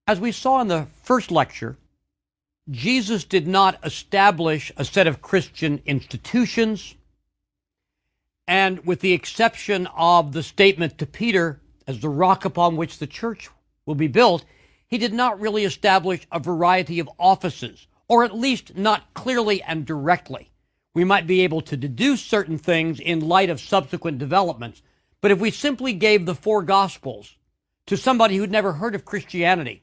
As we saw in the first lecture, Jesus did not establish a set of Christian institutions, and with the exception of the statement to Peter as the rock upon which the church will be built, he did not really establish a variety of offices, or at least not clearly and directly. We might be able to deduce certain things in light of subsequent developments, but if we simply gave the four Gospels to somebody who'd never heard of Christianity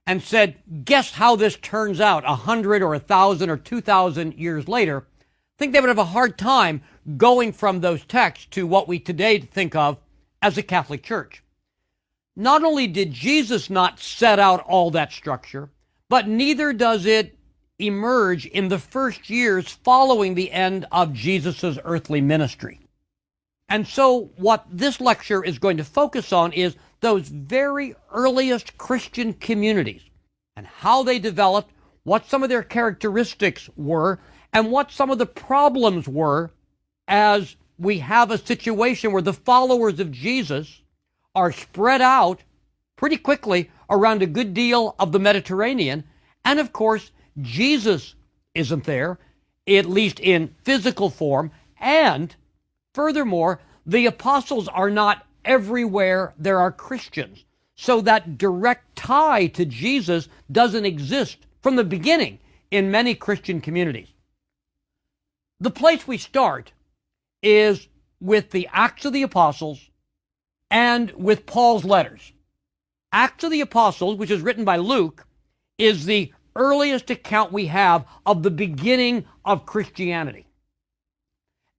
and said, guess how this turns out 100 or 1,000 or 2,000 years later, I think they would have a hard time going from those texts to what we today think of as a Catholic Church. Not only did Jesus not set out all that structure, but neither does it emerge in the first years following the end of Jesus' earthly ministry. And so what this lecture is going to focus on is those very earliest Christian communities and how they developed, what some of their characteristics were, and what some of the problems were as we have a situation where the followers of Jesus are spread out pretty quickly around a good deal of the Mediterranean. And of course, Jesus isn't there, at least in physical form. And furthermore, the apostles are not everywhere there are Christians. So that direct tie to Jesus doesn't exist from the beginning in many Christian communities. The place we start is with the Acts of the Apostles and with Paul's letters. Acts of the Apostles, which is written by Luke, is the earliest account we have of the beginning of Christianity.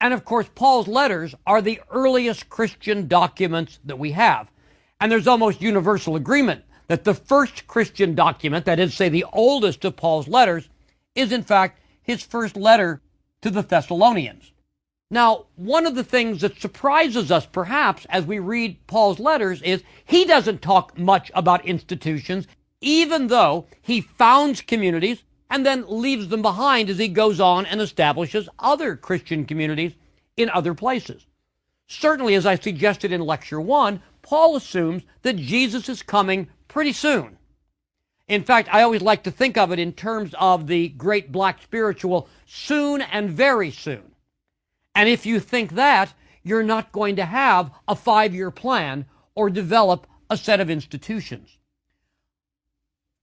And of course, Paul's letters are the earliest Christian documents that we have. And there's almost universal agreement that the first Christian document, that is, say, the oldest of Paul's letters, is in fact his first letter to the Thessalonians. Now, one of the things that surprises us perhaps as we read Paul's letters is he doesn't talk much about institutions, even though he founds communities and then leaves them behind as he goes on and establishes other Christian communities in other places. Certainly, as I suggested in Lecture 1, Paul assumes that Jesus is coming pretty soon. In fact, I always like to think of it in terms of the great black spiritual, soon and very soon. And if you think that, you're not going to have a 5-year plan or develop a set of institutions.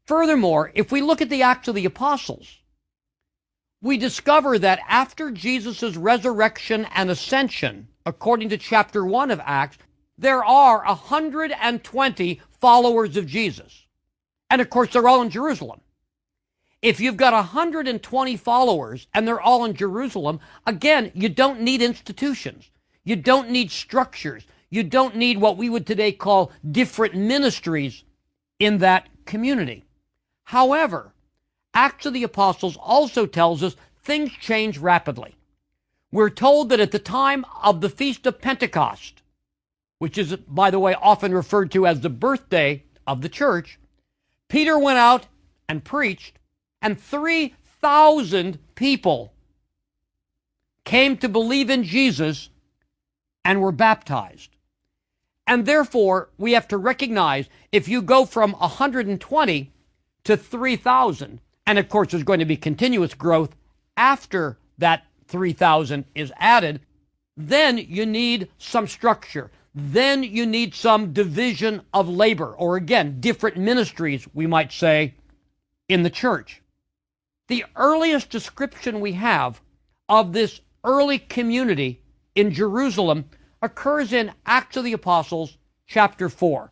Furthermore, if we look at the Acts of the Apostles, we discover that after Jesus' resurrection and ascension, according to chapter 1 of Acts, there are 120 followers of Jesus. And of course, they're all in Jerusalem. If you've got 120 followers and they're all in Jerusalem, again, you don't need institutions. You don't need structures. You don't need what we would today call different ministries in that community. However, Acts of the Apostles also tells us things change rapidly. We're told that at the time of the Feast of Pentecost, which is, by the way, often referred to as the birthday of the church, Peter went out and preached, and 3,000 people came to believe in Jesus and were baptized. And therefore, we have to recognize if you go from 120 to 3,000, and of course there's going to be continuous growth after that 3,000 is added, then you need some structure. Then you need some division of labor, or again, different ministries, we might say, in the church. The earliest description we have of this early community in Jerusalem occurs in Acts of the Apostles, chapter 4.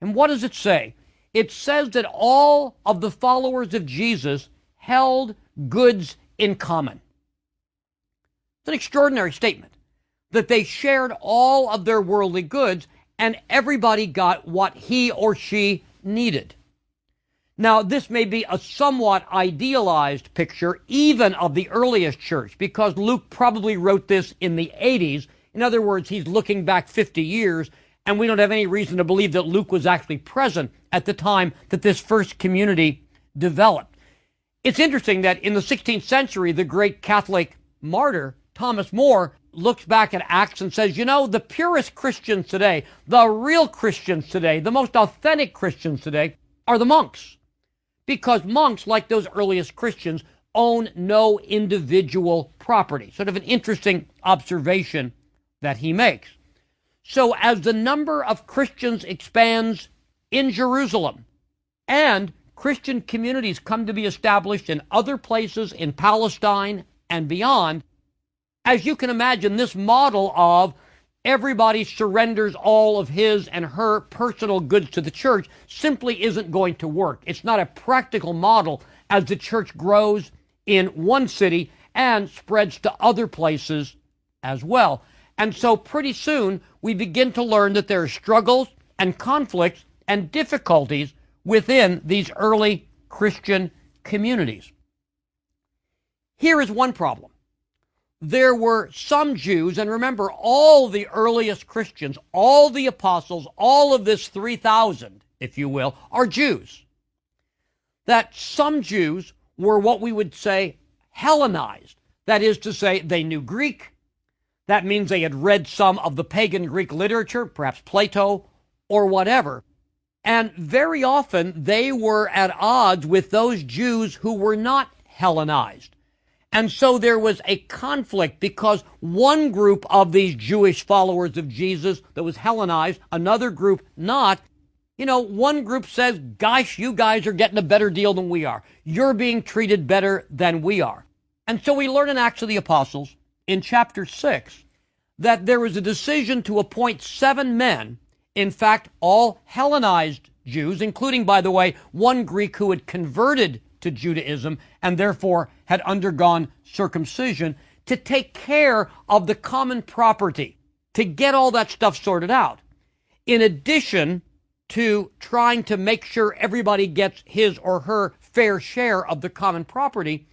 And what does it say? It says that all of the followers of Jesus held goods in common. It's an extraordinary statement, that they shared all of their worldly goods and everybody got what he or she needed. Now, this may be a somewhat idealized picture even of the earliest church, because Luke probably wrote this in the 80s. In other words, he's looking back 50 years, and we don't have any reason to believe that Luke was actually present at the time that this first community developed. It's interesting that in the 16th century, the great Catholic martyr, Thomas More, looks back at Acts and says, you know, the purest Christians today, the real Christians today, the most authentic Christians today, are the monks. because monks, like those earliest Christians, own no individual property. Sort of an interesting observation that he makes. So as the number of Christians expands in Jerusalem and Christian communities come to be established in other places in Palestine and beyond, as you can imagine, this model of everybody surrenders all of his and her personal goods to the church simply isn't going to work. It's not a practical model as the church grows in one city and spreads to other places as well. And so pretty soon we begin to learn that there are struggles and conflicts and difficulties within these early Christian communities. Here is one problem. There were some Jews, and remember, all the earliest Christians, all the apostles, all of this 3,000, if you will, are Jews. That some Jews were what we would say Hellenized. That is to say, they knew Greek. That means they had read some of the pagan Greek literature, perhaps Plato or whatever. And very often they were at odds with those Jews who were not Hellenized. And so there was a conflict because one group of these Jewish followers of Jesus that was Hellenized, another group not. One group says, gosh, you guys are getting a better deal than we are. You're being treated better than we are. And so we learn in Acts of the Apostles in chapter 6 that there was a decision to appoint 7 men, in fact, all Hellenized Jews, including, by the way, one Greek who had converted to Judaism and therefore had undergone circumcision, to take care of the common property, to get all that stuff sorted out. In addition to trying to make sure everybody gets his or her fair share of the common property,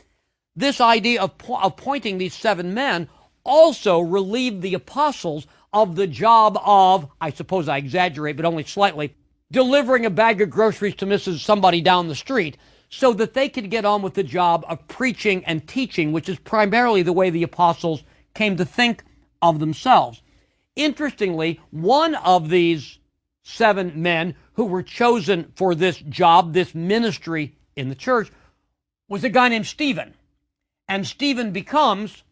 this idea of appointing these 7 men also relieved the apostles of the job of, I suppose I exaggerate, but only slightly, delivering a bag of groceries to Mrs. Somebody down the street, so that they could get on with the job of preaching and teaching, which is primarily the way the apostles came to think of themselves. Interestingly, one of these 7 men who were chosen for this job, this ministry in the church, was a guy named Stephen. And Stephen becomes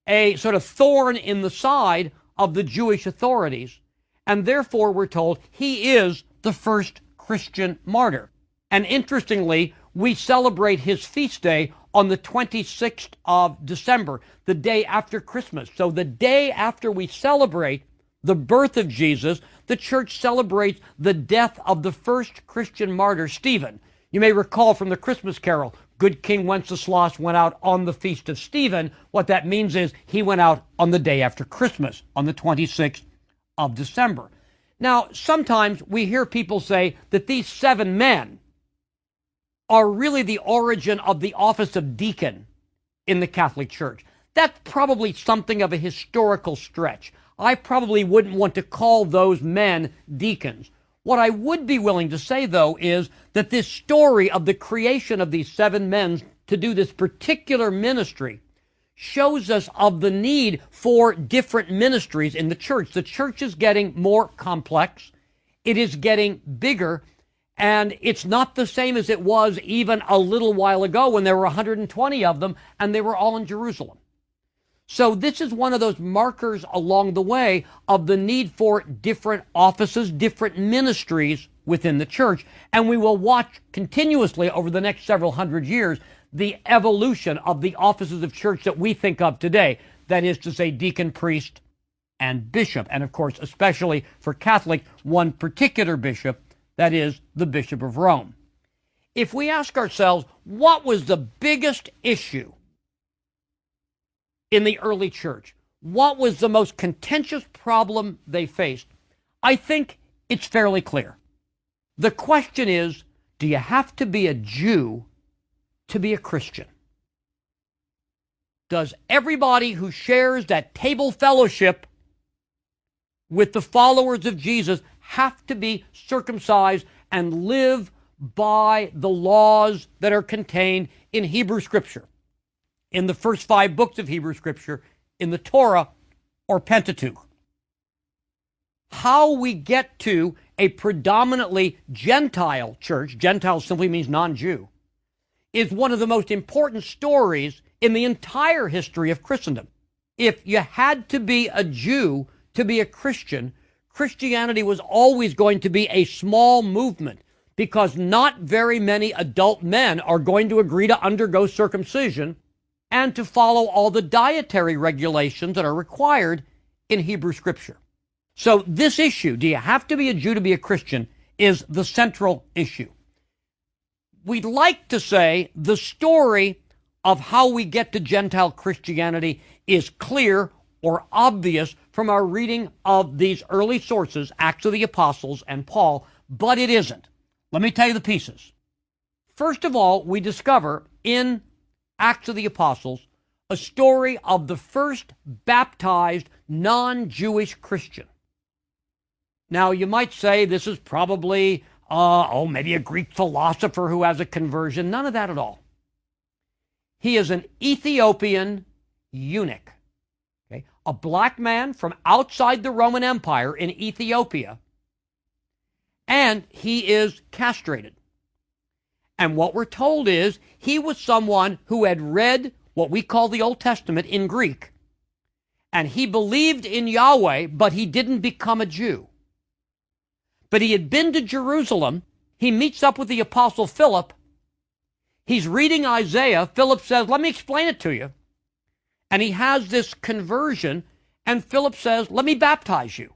a sort of thorn in the side of the Jewish authorities. And therefore, we're told he is the first Christian martyr. And interestingly, we celebrate his feast day on the 26th of December, the day after Christmas. So the day after we celebrate the birth of Jesus, the church celebrates the death of the first Christian martyr, Stephen. You may recall from the Christmas carol, Good King Wenceslas went out on the feast of Stephen. What that means is he went out on the day after Christmas, on the 26th of December. Now, sometimes we hear people say that these 7 men are really the origin of the office of deacon in the Catholic Church. That's probably something of a historical stretch. I probably wouldn't want to call those men deacons. What I would be willing to say, though, is that this story of the creation of these 7 men to do this particular ministry shows us of the need for different ministries in the church. The church is getting more complex. It is getting bigger. And it's not the same as it was even a little while ago when there were 120 of them and they were all in Jerusalem. So this is one of those markers along the way of the need for different offices, different ministries within the church. And we will watch continuously over the next several hundred years the evolution of the offices of church that we think of today. That is to say, deacon, priest, and bishop. And of course, especially for Catholic, one particular bishop, that is the Bishop of Rome. If we ask ourselves, what was the biggest issue in the early church? What was the most contentious problem they faced? I think it's fairly clear. The question is, do you have to be a Jew to be a Christian? Does everybody who shares that table fellowship with the followers of Jesus have to be circumcised and live by the laws that are contained in Hebrew Scripture, in the first 5 books of Hebrew Scripture, in the Torah or Pentateuch? How we get to a predominantly Gentile church, Gentile simply means non-Jew, is one of the most important stories in the entire history of Christendom. If you had to be a Jew to be a Christian, Christianity was always going to be a small movement because not very many adult men are going to agree to undergo circumcision and to follow all the dietary regulations that are required in Hebrew Scripture. So this issue, do you have to be a Jew to be a Christian, is the central issue. We'd like to say the story of how we get to Gentile Christianity is clear or obvious from our reading of these early sources, Acts of the Apostles and Paul, but it isn't. Let me tell you the pieces. First of all, we discover in Acts of the Apostles a story of the first baptized non-Jewish Christian. Now, you might say this is probably, maybe a Greek philosopher who has a conversion. None of that at all. He is an Ethiopian eunuch, okay? A black man from outside the Roman Empire in Ethiopia, and he is castrated. And what we're told is he was someone who had read what we call the Old Testament in Greek, and he believed in Yahweh, but he didn't become a Jew. But he had been to Jerusalem. He meets up with the Apostle Philip. He's reading Isaiah. Philip says, let me explain it to you. And he has this conversion, and Philip says, let me baptize you.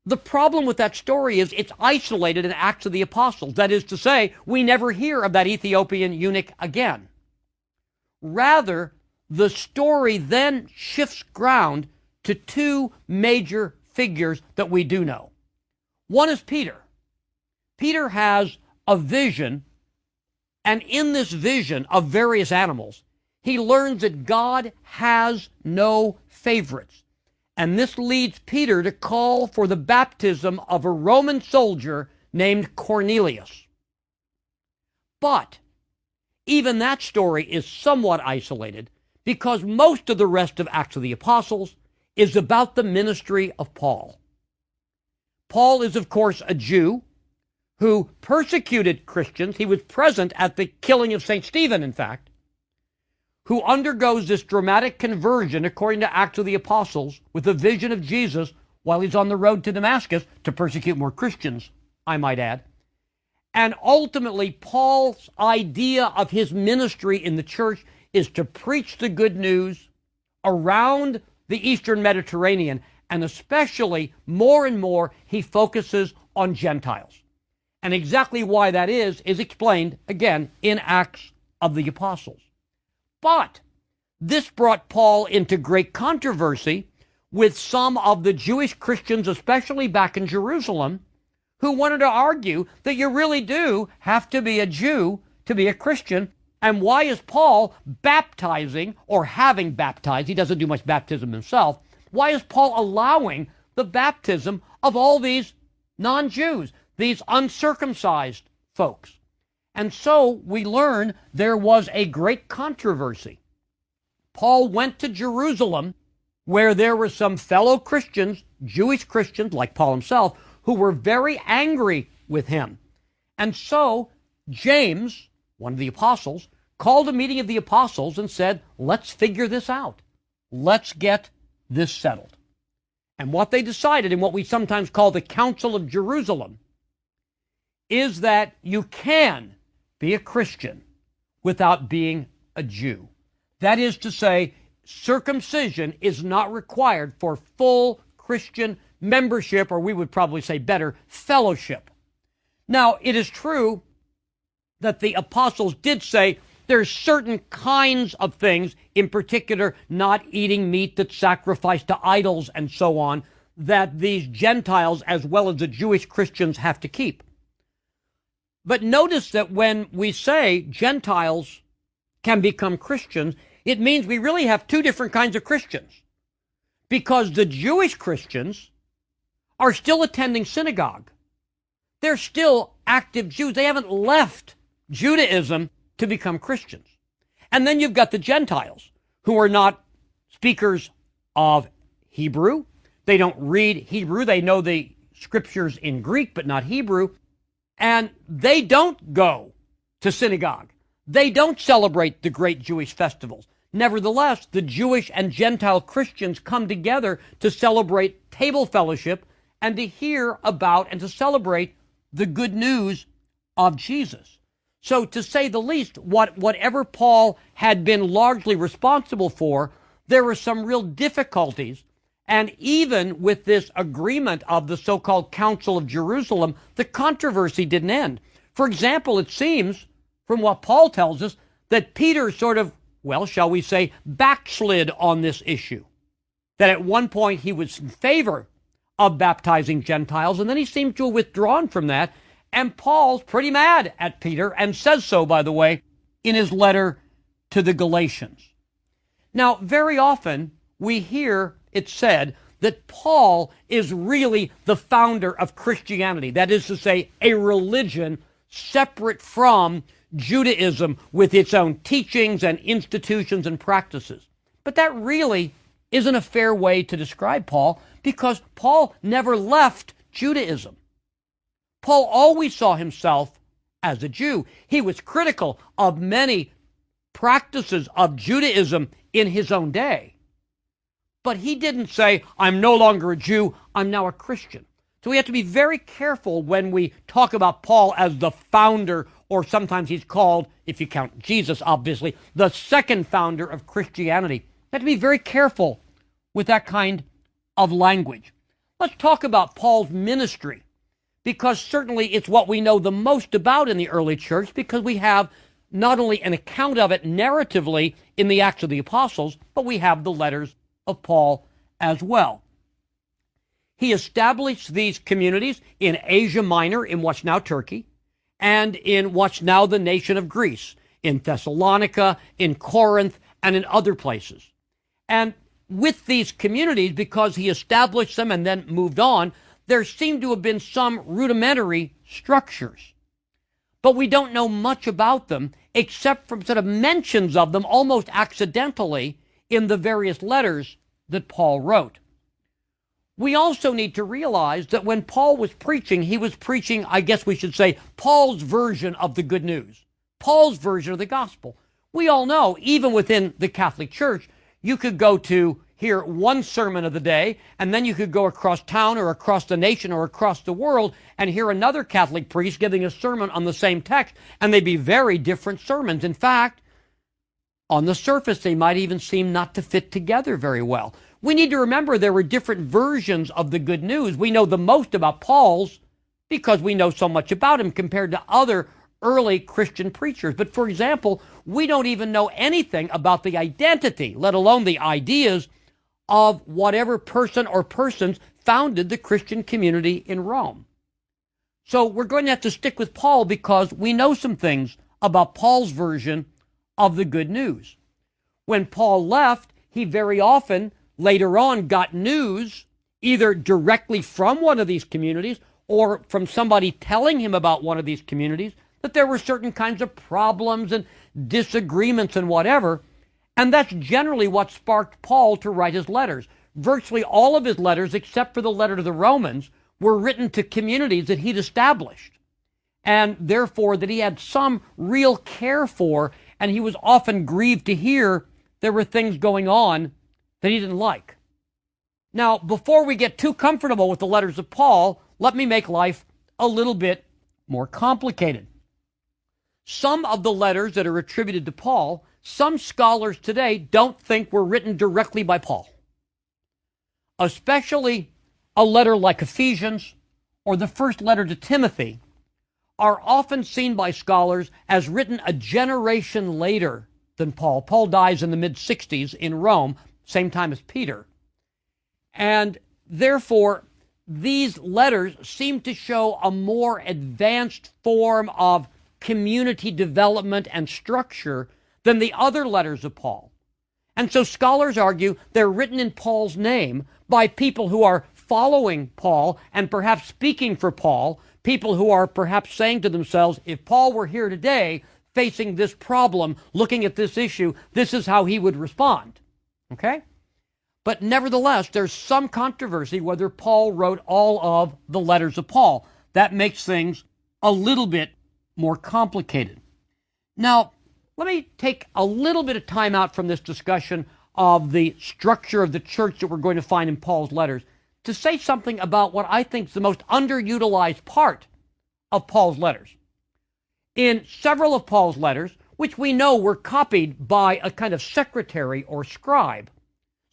The problem with that story is it's isolated in Acts of the Apostles. That is to say, we never hear of that Ethiopian eunuch again. Rather, the story then shifts ground to two major figures that we do know. One is Peter. Peter has a vision, and in this vision of various animals, he learns that God has no favorites. And this leads Peter to call for the baptism of a Roman soldier named Cornelius. But even that story is somewhat isolated because most of the rest of Acts of the Apostles is about the ministry of Paul. Paul is, of course, a Jew who persecuted Christians. He was present at the killing of St. Stephen, in fact, who undergoes this dramatic conversion, according to Acts of the Apostles, with a vision of Jesus while he's on the road to Damascus to persecute more Christians, I might add. And ultimately, Paul's idea of his ministry in the church is to preach the good news around the Eastern Mediterranean, and especially more and more he focuses on Gentiles. And exactly why that is explained again in Acts of the Apostles. But this brought Paul into great controversy with some of the Jewish Christians, especially back in Jerusalem, who wanted to argue that you really do have to be a Jew to be a Christian. And why is Paul baptizing or having baptized? He doesn't do much baptism himself. Why is Paul allowing the baptism of all these non-Jews, these uncircumcised folks? And so we learn there was a great controversy. Paul went to Jerusalem where there were some fellow Christians, Jewish Christians like Paul himself, who were very angry with him. And so James, one of the apostles, called a meeting of the apostles and said, let's figure this out. Let's get this settled. And what they decided in what we sometimes call the Council of Jerusalem is that you can be a Christian without being a Jew. That is to say, circumcision is not required for full Christian membership, or we would probably say better, fellowship. Now, it is true that the apostles did say there's certain kinds of things, in particular not eating meat that's sacrificed to idols and so on, that these Gentiles as well as the Jewish Christians have to keep. But notice that when we say Gentiles can become Christians, it means we really have two different kinds of Christians. Because the Jewish Christians are still attending synagogue. They're still active Jews. They haven't left Judaism to become Christians. And then you've got the Gentiles who are not speakers of Hebrew. They don't read Hebrew. They know the scriptures in Greek, but not Hebrew. And they don't go to synagogue. They don't celebrate the great Jewish festivals. Nevertheless, the Jewish and Gentile Christians come together to celebrate table fellowship and to hear about and to celebrate the good news of Jesus. So, to say the least, whatever Paul had been largely responsible for, there were some real difficulties. And even with this agreement of the so-called Council of Jerusalem, the controversy didn't end. For example, it seems, from what Paul tells us, that Peter sort of, well, shall we say, backslid on this issue. That at one point he was in favor of baptizing Gentiles, and then he seemed to have withdrawn from that. And Paul's pretty mad at Peter, and says so, by the way, in his letter to the Galatians. Now, very often we hear it said that Paul is really the founder of Christianity. That is to say, a religion separate from Judaism with its own teachings and institutions and practices. But that really isn't a fair way to describe Paul, because Paul never left Judaism. Paul always saw himself as a Jew. He was critical of many practices of Judaism in his own day. But he didn't say, I'm no longer a Jew, I'm now a Christian. So we have to be very careful when we talk about Paul as the founder, or sometimes he's called, if you count Jesus, obviously, the second founder of Christianity. We have to be very careful with that kind of language. Let's talk about Paul's ministry, because certainly it's what we know the most about in the early church, because we have not only an account of it narratively in the Acts of the Apostles, but we have the letters of Paul as well. He established these communities in Asia Minor, in what's now Turkey, and in what's now the nation of Greece, in Thessalonica, in Corinth, and in other places. And with these communities, because he established them and then moved on, there seem to have been some rudimentary structures. But we don't know much about them, except from sort of mentions of them almost accidentally in the various letters that Paul wrote. We also need to realize that when Paul was preaching, he was preaching, I guess we should say, Paul's version of the good news, Paul's version of the gospel. We all know, even within the Catholic Church, you could go to hear one sermon of the day, and then you could go across town or across the nation or across the world and hear another Catholic priest giving a sermon on the same text, and they'd be very different sermons. In fact, on the surface, they might even seem not to fit together very well. We need to remember there were different versions of the good news. We know the most about Paul's because we know so much about him compared to other early Christian preachers. But for example, we don't even know anything about the identity, let alone the ideas, of whatever person or persons founded the Christian community in Rome. So we're going to have to stick with Paul because we know some things about Paul's version of the good news. When Paul left, he very often later on got news either directly from one of these communities or from somebody telling him about one of these communities that there were certain kinds of problems and disagreements and whatever. And that's generally what sparked Paul to write his letters. Virtually all of his letters, except for the letter to the Romans, were written to communities that he'd established, and therefore that he had some real care for, and he was often grieved to hear there were things going on that he didn't like. Now, before we get too comfortable with the letters of Paul, let me make life a little bit more complicated. Some of the letters that are attributed to Paul, some scholars today don't think were written directly by Paul. Especially a letter like Ephesians or the first letter to Timothy are often seen by scholars as written a generation later than Paul. Paul dies in the mid-60s in Rome, same time as Peter. And therefore, these letters seem to show a more advanced form of community development and structure than the other letters of Paul. And so scholars argue they're written in Paul's name by people who are following Paul and perhaps speaking for Paul, people who are perhaps saying to themselves, if Paul were here today facing this problem, looking at this issue, this is how he would respond. Okay? But nevertheless, there's some controversy whether Paul wrote all of the letters of Paul. That makes things a little bit more complicated. Now, let me take a little bit of time out from this discussion of the structure of the church that we're going to find in Paul's letters to say something about what I think is the most underutilized part of Paul's letters. In several of Paul's letters, which we know were copied by a kind of secretary or scribe,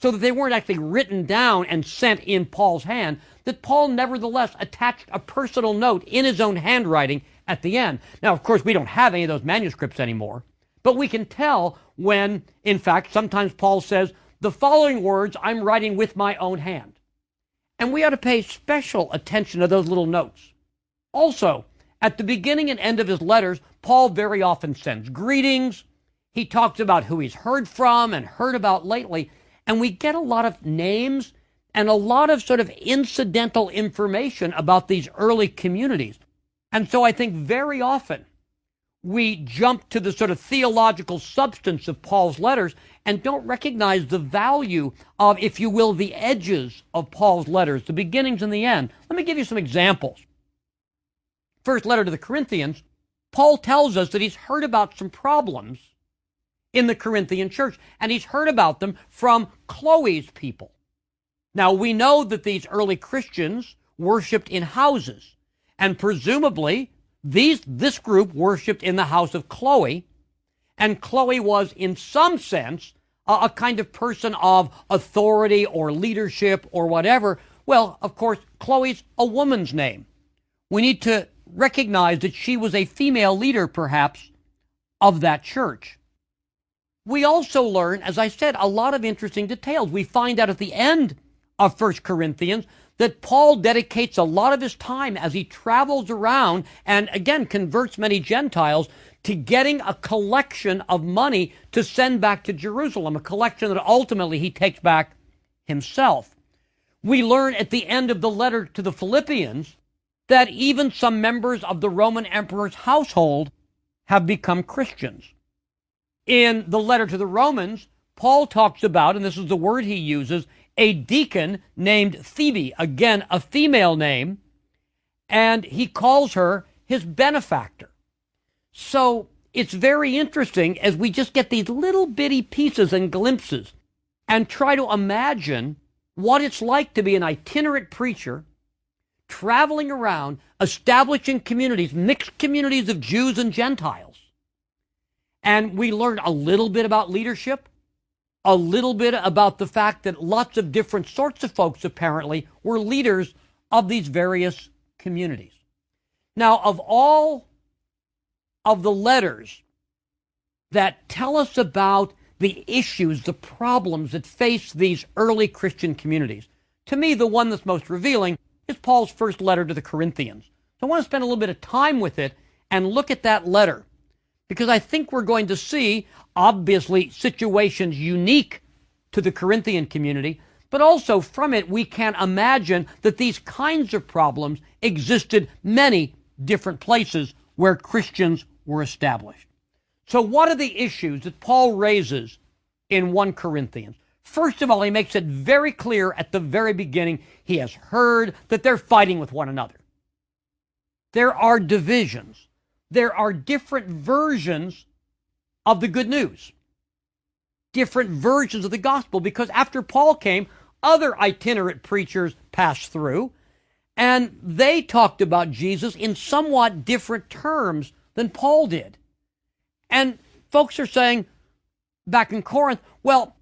so that they weren't actually written down and sent in Paul's hand, that Paul nevertheless attached a personal note in his own handwriting at the end. Now, of course, we don't have any of those manuscripts anymore, but we can tell when, in fact, sometimes Paul says, the following words I'm writing with my own hand. And we ought to pay special attention to those little notes. Also, at the beginning and end of his letters, Paul very often sends greetings. He talks about who he's heard from and heard about lately, and we get a lot of names and a lot of sort of incidental information about these early communities. And so I think very often we jump to the sort of theological substance of Paul's letters and don't recognize the value of, if you will, the edges of Paul's letters, the beginnings and the end. Let me give you some examples. First letter to the Corinthians, Paul tells us that he's heard about some problems in the Corinthian church, and he's heard about them from Chloe's people. Now, we know that these early Christians worshipped in houses, and presumably this group worshipped in the house of Chloe, and Chloe was, in some sense, a kind of person of authority or leadership or whatever. Well, of course, Chloe's a woman's name. We need to recognize that she was a female leader, perhaps, of that church. We also learn, as I said, a lot of interesting details. We find out at the end of 1 Corinthians that Paul dedicates a lot of his time as he travels around and, again, converts many Gentiles to getting a collection of money to send back to Jerusalem, a collection that ultimately he takes back himself. We learn at the end of the letter to the Philippians that even some members of the Roman emperor's household have become Christians. In the letter to the Romans, Paul talks about, and this is the word he uses, a deacon named Phoebe, again, a female name, and he calls her his benefactor. So it's very interesting as we just get these little bitty pieces and glimpses and try to imagine what it's like to be an itinerant preacher traveling around, establishing communities, mixed communities of Jews and Gentiles. And we learn a little bit about leadership, a little bit about the fact that lots of different sorts of folks apparently were leaders of these various communities. Now, of all of the letters that tell us about the issues, the problems that face these early Christian communities, to me, the one that's most revealing is Paul's first letter to the Corinthians. So I want to spend a little bit of time with it and look at that letter, because I think we're going to see, obviously, situations unique to the Corinthian community, but also from it we can imagine that these kinds of problems existed many different places where Christians were established. So what are the issues that Paul raises in 1 Corinthians? First of all, he makes it very clear at the very beginning, he has heard that they're fighting with one another. There are divisions. There are different versions of the good news, different versions of the gospel, because after Paul came, other itinerant preachers passed through, and they talked about Jesus in somewhat different terms than Paul did. And folks are saying back in Corinth, well,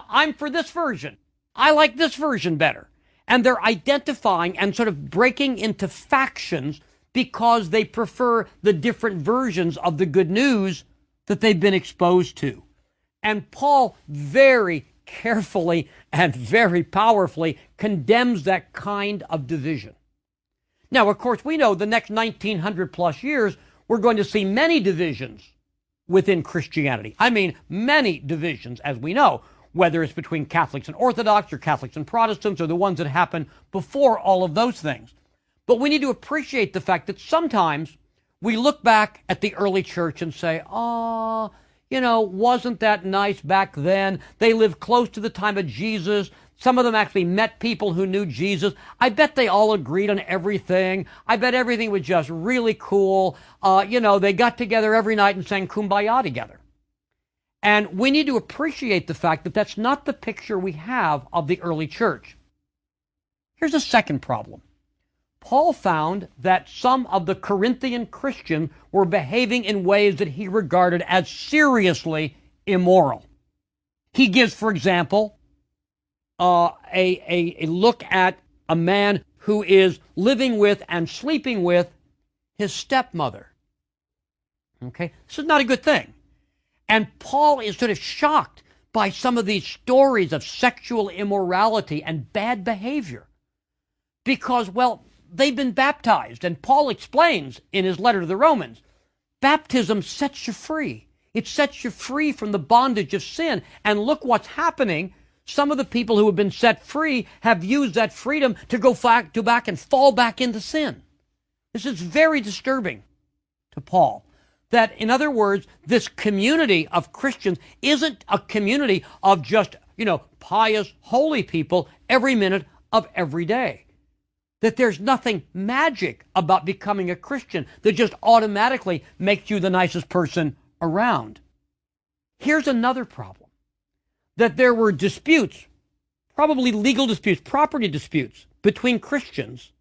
I'm for this version. I like this version better. And they're identifying and sort of breaking into factions because they prefer the different versions of the good news that they've been exposed to. And Paul very carefully and very powerfully condemns that kind of division. Now, of course, we know the next 1900 plus years, we're going to see many divisions within Christianity. I mean, many divisions, as we know, whether it's between Catholics and Orthodox or Catholics and Protestants or the ones that happened before all of those things. But we need to appreciate the fact that sometimes we look back at the early church and say, wasn't that nice back then? They lived close to the time of Jesus. Some of them actually met people who knew Jesus. I bet they all agreed on everything. I bet everything was just really cool. They got together every night and sang Kumbaya together. And we need to appreciate the fact that that's not the picture we have of the early church. Here's a second problem. Paul found that some of the Corinthian Christians were behaving in ways that he regarded as seriously immoral. He gives, for example, a look at a man who is living with and sleeping with his stepmother. Okay, this is not a good thing. And Paul is sort of shocked by some of these stories of sexual immorality and bad behavior because, well, they've been baptized. And Paul explains in his letter to the Romans, baptism sets you free. It sets you free from the bondage of sin. And look what's happening. Some of the people who have been set free have used that freedom to go back and fall back into sin. This is very disturbing to Paul. That, in other words, this community of Christians isn't a community of just, pious, holy people every minute of every day. That there's nothing magic about becoming a Christian that just automatically makes you the nicest person around. Here's another problem. That there were disputes, probably legal disputes, property disputes between Christians,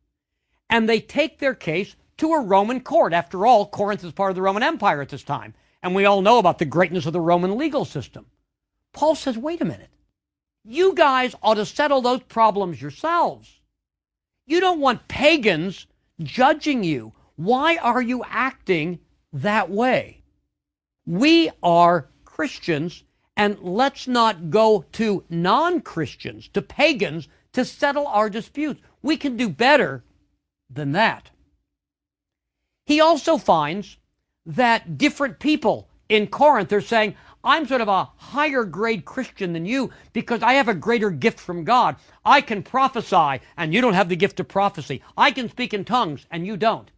and they take their case to a Roman court. After all, Corinth is part of the Roman Empire at this time, and we all know about the greatness of the Roman legal system. Paul says, wait a minute. You guys ought to settle those problems yourselves. You don't want pagans judging you. Why are you acting that way? We are Christians, and let's not go to non-Christians, to pagans, to settle our disputes. We can do better than that. He also finds that different people in Corinth are saying, I'm sort of a higher grade Christian than you because I have a greater gift from God. I can prophesy and you don't have the gift of prophecy. I can speak in tongues and you don't.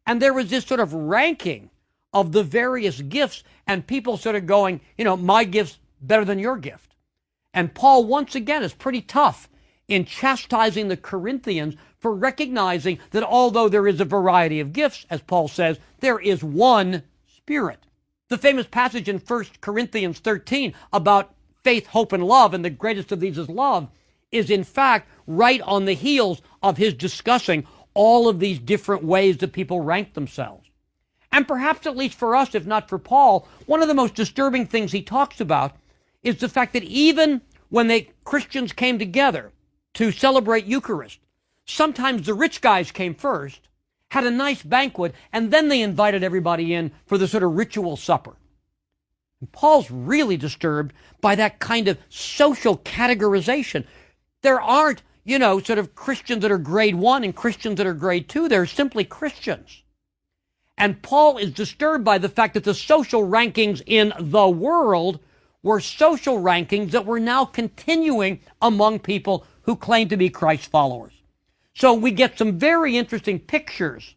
And there was this sort of ranking of the various gifts and people sort of going, my gift's better than your gift. And Paul, once again, is pretty tough in chastising the Corinthians for recognizing that although there is a variety of gifts, as Paul says, there is one Spirit. The famous passage in 1 Corinthians 13 about faith, hope, and love, and the greatest of these is love, is in fact right on the heels of his discussing all of these different ways that people rank themselves. And perhaps, at least for us, if not for Paul, one of the most disturbing things he talks about is the fact that even when the Christians came together to celebrate Eucharist, sometimes the rich guys came first, had a nice banquet, and then they invited everybody in for the sort of ritual supper. And Paul's really disturbed by that kind of social categorization. There aren't, sort of Christians that are grade 1 and Christians that are grade 2. They're simply Christians. And Paul is disturbed by the fact that the social rankings in the world were social rankings that were now continuing among people who claim to be Christ followers. So we get some very interesting pictures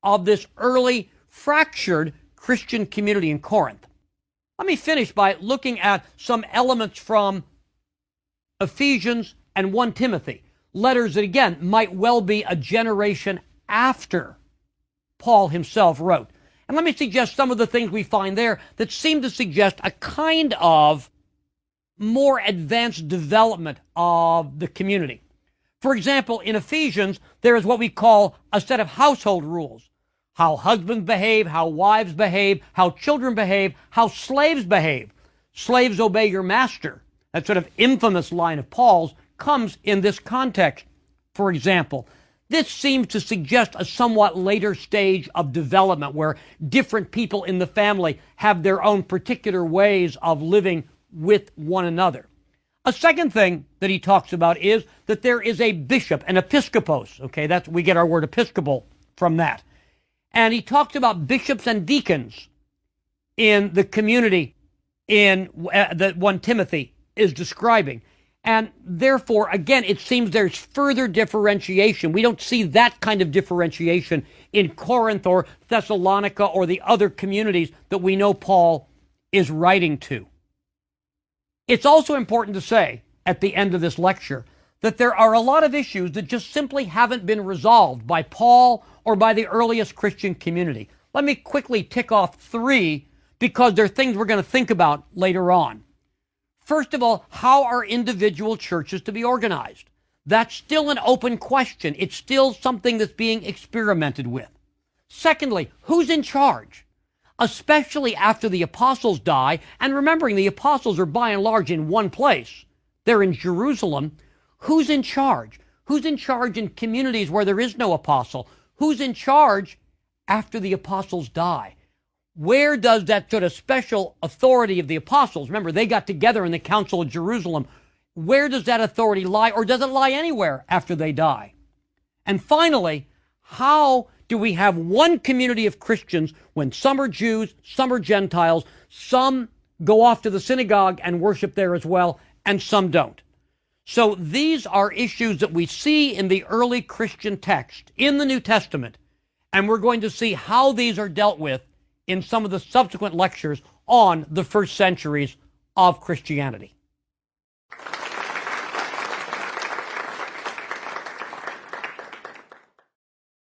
of this early fractured Christian community in Corinth. Let me finish by looking at some elements from Ephesians and 1 Timothy, letters that, again, might well be a generation after Paul himself wrote. And let me suggest some of the things we find there that seem to suggest a kind of more advanced development of the community. For example, in Ephesians, there is what we call a set of household rules. How husbands behave, how wives behave, how children behave, how slaves behave. Slaves obey your master. That sort of infamous line of Paul's comes in this context. For example, this seems to suggest a somewhat later stage of development where different people in the family have their own particular ways of living with one another. A second thing that he talks about is that there is a bishop, an episkopos. Okay, we get our word episcopal from that. And he talks about bishops and deacons in the community in that 1 Timothy is describing. And therefore, again, it seems there's further differentiation. We don't see that kind of differentiation in Corinth or Thessalonica or the other communities that we know Paul is writing to. It's also important to say at the end of this lecture that there are a lot of issues that just simply haven't been resolved by Paul or by the earliest Christian community. Let me quickly tick off 3 because they're things we're going to think about later on. First of all, how are individual churches to be organized? That's still an open question. It's still something that's being experimented with. Secondly, who's in charge? Especially after the apostles die, and remembering the apostles are by and large in one place. They're in Jerusalem. Who's in charge? Who's in charge in communities where there is no apostle? Who's in charge after the apostles die? Where does that sort of special authority of the apostles, remember, they got together in the Council of Jerusalem, where does that authority lie, or does it lie anywhere after they die? And finally, how do we have one community of Christians when some are Jews, some are Gentiles, some go off to the synagogue and worship there as well, and some don't? So these are issues that we see in the early Christian text in the New Testament, and we're going to see how these are dealt with in some of the subsequent lectures on the first centuries of Christianity.